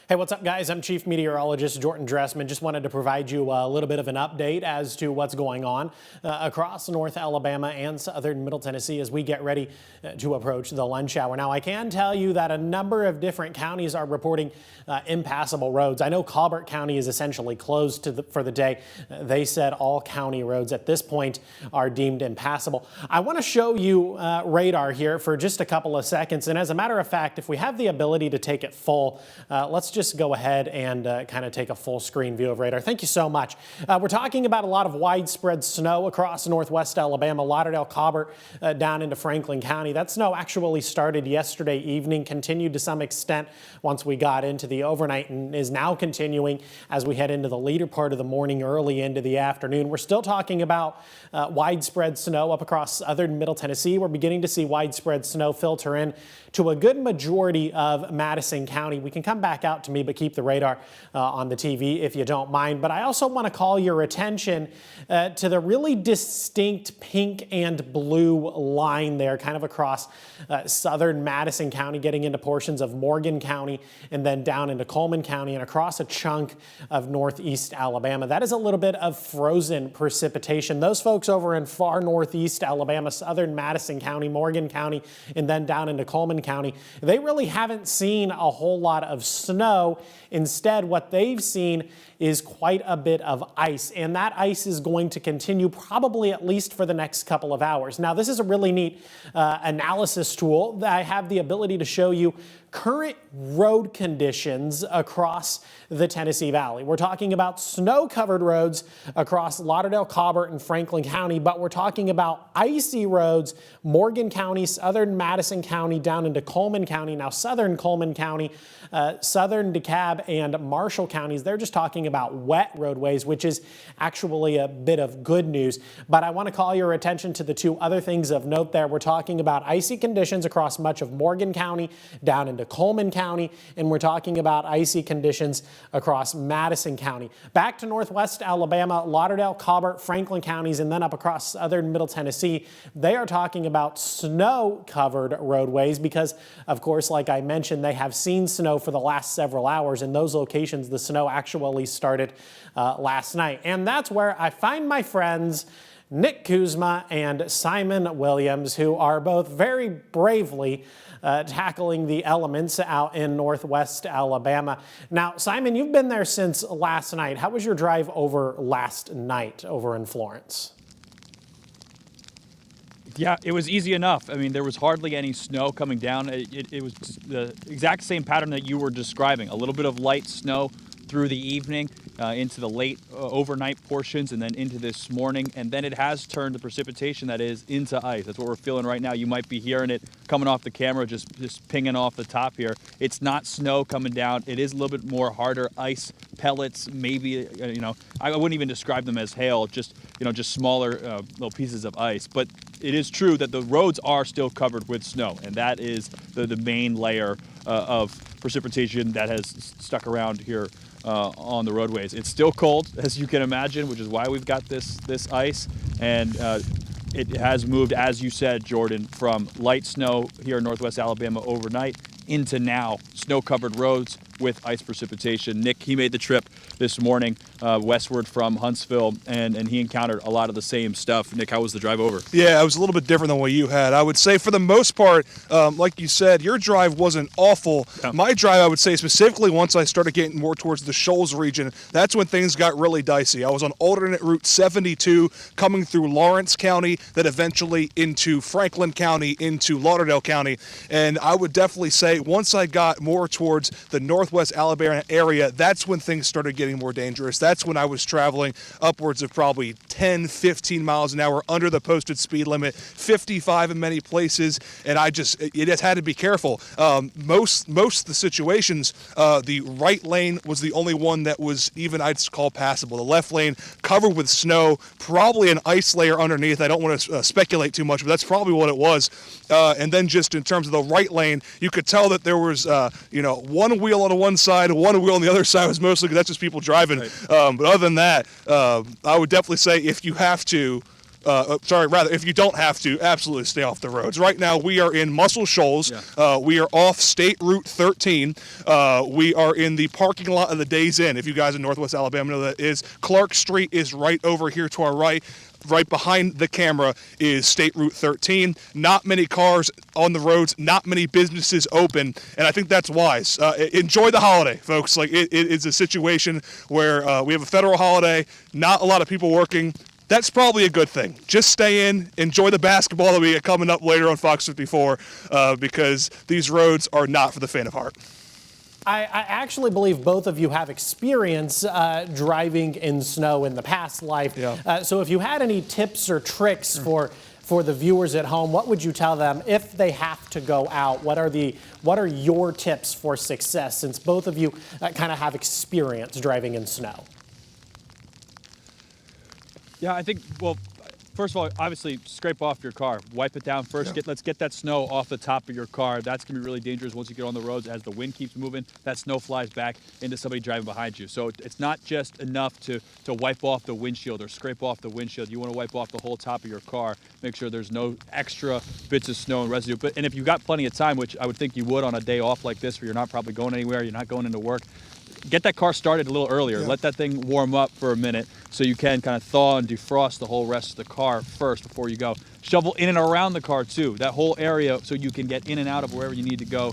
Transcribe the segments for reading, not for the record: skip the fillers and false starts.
Hey, what's up, guys? I'm Chief Meteorologist Jordan Dressman. Just wanted to provide you a little bit of an update as to what's going on across North Alabama and southern Middle Tennessee as we get ready to approach the lunch hour. Now, I can tell you that a number of different counties are reporting impassable roads. I know Colbert County is essentially closed for the day. They said all county roads at this point are deemed impassable. I want to show you radar here for just a couple of seconds. And as a matter of fact, if we have the ability to take it full, let's just go ahead and kind of take a full screen view of radar. Thank you so much. We're talking about a lot of widespread snow across northwest Alabama, Lauderdale, Colbert, down into Franklin County. That snow actually started yesterday evening, continued to some extent once we got into the overnight, and is now continuing as we head into the later part of the morning, early into the afternoon. We're still talking about widespread snow up across southern Middle Tennessee. We're beginning to see widespread snow filter in to a good majority of Madison County. We can come back out to me, but keep the radar on the TV if you don't mind. But I also want to call your attention to the really distinct pink and blue line there, kind of across southern Madison County, getting into portions of Morgan County and then down into Coleman County and across a chunk of northeast Alabama. That is a little bit of frozen precipitation. Those folks over in far northeast Alabama, southern Madison County, Morgan County, and then down into Coleman County, they really haven't seen a whole lot of snow. Instead, what they've seen is quite a bit of ice, and that ice is going to continue probably at least for the next couple of hours. Now, this is a really neat analysis tool that I have the ability to show you current road conditions across the Tennessee Valley. We're talking about snow-covered roads across Lauderdale, Colbert, and Franklin County, but we're talking about icy roads, Morgan County, southern Madison County, down into Coleman County. Now, southern Coleman County, southern DeKalb, and Marshall counties, they're just talking about wet roadways, which is actually a bit of good news. But I want to call your attention to the two other things of note there. We're talking about icy conditions across much of Morgan County, down into Coleman County, and we're talking about icy conditions across Madison County. Back to northwest Alabama, Lauderdale, Colbert, Franklin counties, and then up across southern Middle Tennessee, they are talking about snow-covered roadways because, of course, like I mentioned, they have seen snow for the last several hours. In those locations, the snow actually started last night. And that's where I find my friends Nick Kuzma and Simon Williams, who are both very bravely tackling the elements out in northwest Alabama. Now, Simon, you've been there since last night. How was your drive over last night over in Florence? Yeah, it was easy enough. I mean, there was hardly any snow coming down. It was the exact same pattern that you were describing. A little bit of light snow through the evening, into the late overnight portions, and then into this morning. And then it has turned the precipitation that is into ice. That's what we're feeling right now. You might be hearing it coming off the camera, just pinging off the top here. It's not snow coming down. It is a little bit more harder ice pellets, maybe, I wouldn't even describe them as hail, just smaller little pieces of ice. But it is true that the roads are still covered with snow, and that is the main layer of precipitation that has stuck around here on the roadways. It's still cold, as you can imagine, which is why we've got this ice, and it has moved, as you said, Jordan, from light snow here in northwest Alabama overnight into now snow-covered roads with ice precipitation. Nick, he made the trip this morning westward from Huntsville, and he encountered a lot of the same stuff. Nick, how was the drive over? Yeah, it was a little bit different than what you had. I would say for the most part, like you said, your drive wasn't awful. Yeah. My drive, I would say specifically once I started getting more towards the Shoals region, that's when things got really dicey. I was on alternate route 72 coming through Lawrence County, then eventually into Franklin County, into Lauderdale County, and I would definitely say once I got more towards the northwest Alabama area, that's when things started getting more dangerous. That's when I was traveling upwards of probably 10, 15 miles an hour under the posted speed limit, 55 in many places, and you just had to be careful. Most of the situations, the right lane was the only one that was even, I'd call, passable. The left lane covered with snow, probably an ice layer underneath. I don't want to speculate too much, but that's probably what it was. And then just in terms of the right lane, you could tell that there was, one wheel on one side, one wheel on the other side was mostly, that's just people driving. Right. But other than that, I would definitely say if you have to, if you don't have to, absolutely stay off the roads. Right now, we are in Muscle Shoals. Yeah. We are off State Route 13. We are in the parking lot of the Days Inn. If you guys in Northwest Alabama know that is, Clark Street is right over here to our right. Right behind the camera is State Route 13. Not many cars on the roads, not many businesses open, and I think that's wise. Enjoy the holiday, folks. Like it is a situation where we have a federal holiday, not a lot of people working. That's probably a good thing. Just stay in, enjoy the basketball that we get coming up later on Fox 54, because these roads are not for the faint of heart. I actually believe both of you have experience driving in snow in the past life. Yeah. So if you had any tips or tricks for the viewers at home, what would you tell them if they have to go out? What are your tips for success, since both of you kind of have experience driving in snow? Yeah, I think, well, first of all, obviously, scrape off your car. Wipe it down first. Yeah. Let's get that snow off the top of your car. That's going to be really dangerous once you get on the roads. As the wind keeps moving, that snow flies back into somebody driving behind you. So it's not just enough to wipe off the windshield or scrape off the windshield. You want to wipe off the whole top of your car. Make sure there's no extra bits of snow and residue. And if you've got plenty of time, which I would think you would on a day off like this where you're not probably going anywhere, you're not going into work, get that car started a little earlier. Yeah. Let that thing warm up for a minute so you can kind of thaw and defrost the whole rest of the car first before you go. Shovel in and around the car too, that whole area, so you can get in and out of wherever you need to go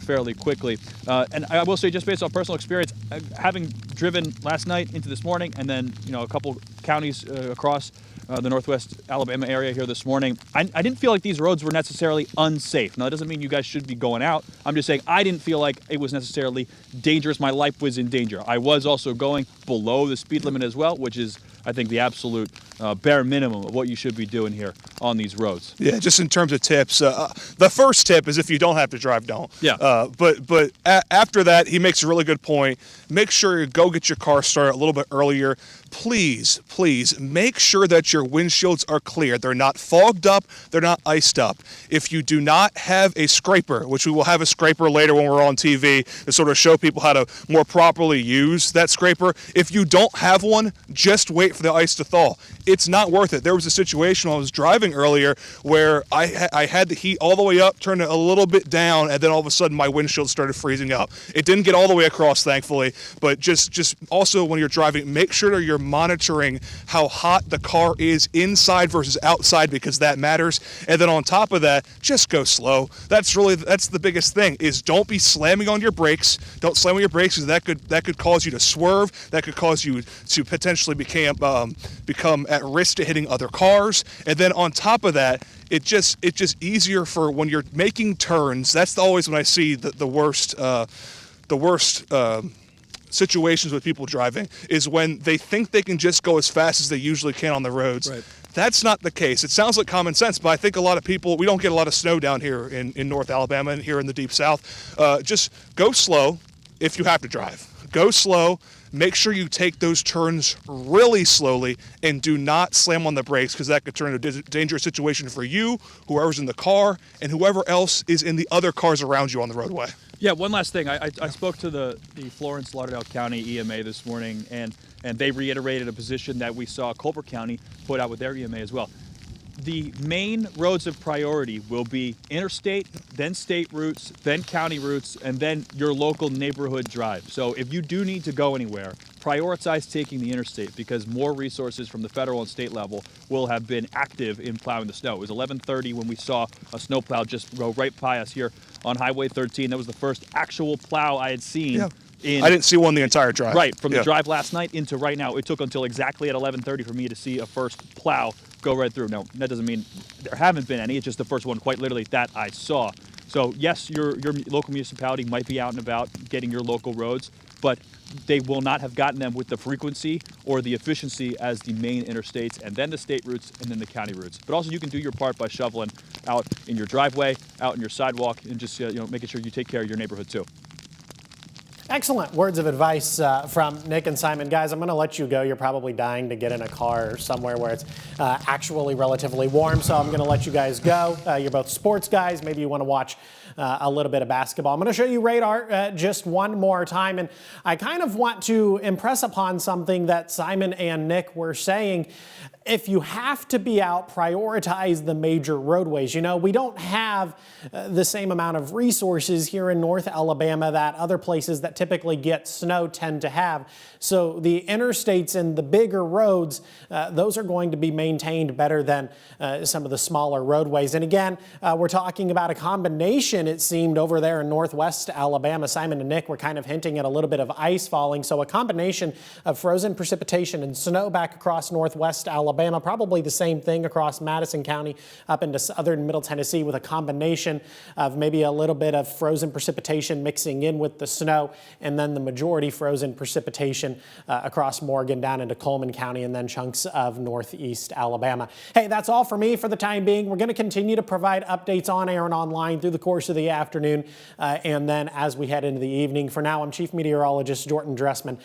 fairly quickly. And I will say, just based on personal experience, having driven last night into this morning, and then a couple counties across the Northwest Alabama area here this morning, I didn't feel like these roads were necessarily unsafe. Now, that doesn't mean you guys should be going out. I'm just saying I didn't feel like it was necessarily dangerous. My life was in danger. I was also going below the speed limit as well, which is, I think, the absolute bare minimum of what you should be doing here on these roads. Yeah, just in terms of tips, the first tip is if you don't have to drive, don't. Yeah. But after that, he makes a really good point. Make sure you go get your car started a little bit earlier. Please make sure that your windshields are clear. They're not fogged up. They're not iced up. If you do not have a scraper, which we will have a scraper later when we're on TV to sort of show people how to more properly use that scraper. If you don't have one, just wait for the ice to thaw. It's not worth it. There was a situation when I was driving earlier where I had the heat all the way up, turned it a little bit down, and then all of a sudden my windshield started freezing up. It didn't get all the way across, thankfully, but just also when you're driving, make sure that you're monitoring how hot the car is inside versus outside, because that matters. And then on top of that, just go slow. That's the biggest thing, is don't be slamming on your brakes. Don't slam on your brakes, because that could cause you to swerve. That could cause you to potentially become at risk to hitting other cars. And then on top of that, it's just easier for when you're making turns. That's always when I see the worst situations with people driving, is when they think they can just go as fast as they usually can on the roads. Right. That's not the case. It sounds like common sense, but I think a lot of people, we don't get a lot of snow down here in North Alabama and here in the Deep South. Just go slow if you have to drive. Go slow. Make sure you take those turns really slowly and do not slam on the brakes, because that could turn into a dangerous situation for you, whoever's in the car, and whoever else is in the other cars around you on the roadway. Yeah, one last thing. I spoke to the Florence Lauderdale County EMA this morning, and they reiterated a position that we saw Colbert County put out with their EMA as well. The main roads of priority will be interstate, then state routes, then county routes, and then your local neighborhood drive. So if you do need to go anywhere, prioritize taking the interstate, because more resources from the federal and state level will have been active in plowing the snow. It was 11:30 when we saw a snowplow just go right by us here on Highway 13. That was the first actual plow I had seen. Yeah. I didn't see one the entire drive. Right, from the drive last night into right now. It took until exactly at 11:30 for me to see a first plow go right through. Now, that doesn't mean there haven't been any. It's just the first one, quite literally, that I saw. So, yes, your local municipality might be out and about getting your local roads, but they will not have gotten them with the frequency or the efficiency as the main interstates, and then the state routes, and then the county routes. But also, you can do your part by shoveling out in your driveway, out in your sidewalk, and just making sure you take care of your neighborhood too. Excellent words of advice from Nick and Simon. Guys, I'm going to let you go. You're probably dying to get in a car or somewhere where it's actually relatively warm, so I'm going to let you guys go. You're both sports guys. Maybe you want to watch a little bit of basketball. I'm going to show you radar just one more time, and I kind of want to impress upon something that Simon and Nick were saying. If you have to be out, prioritize the major roadways. You know, we don't have the same amount of resources here in North Alabama that other places that typically get snow tend to have. So the interstates and the bigger roads, those are going to be maintained better than some of the smaller roadways. And again, we're talking about a combination, it seemed, over there in northwest Alabama. Simon and Nick were kind of hinting at a little bit of ice falling. So a combination of frozen precipitation and snow back across northwest Alabama. Probably the same thing across Madison County up into southern Middle Tennessee, with a combination of maybe a little bit of frozen precipitation mixing in with the snow, and then the majority frozen precipitation across Morgan down into Coleman County, and then chunks of northeast Alabama. Hey, that's all for me for the time being. We're going to continue to provide updates on air and online through the course of the afternoon, and then as we head into the evening. For now, I'm Chief Meteorologist Jordan Dressman.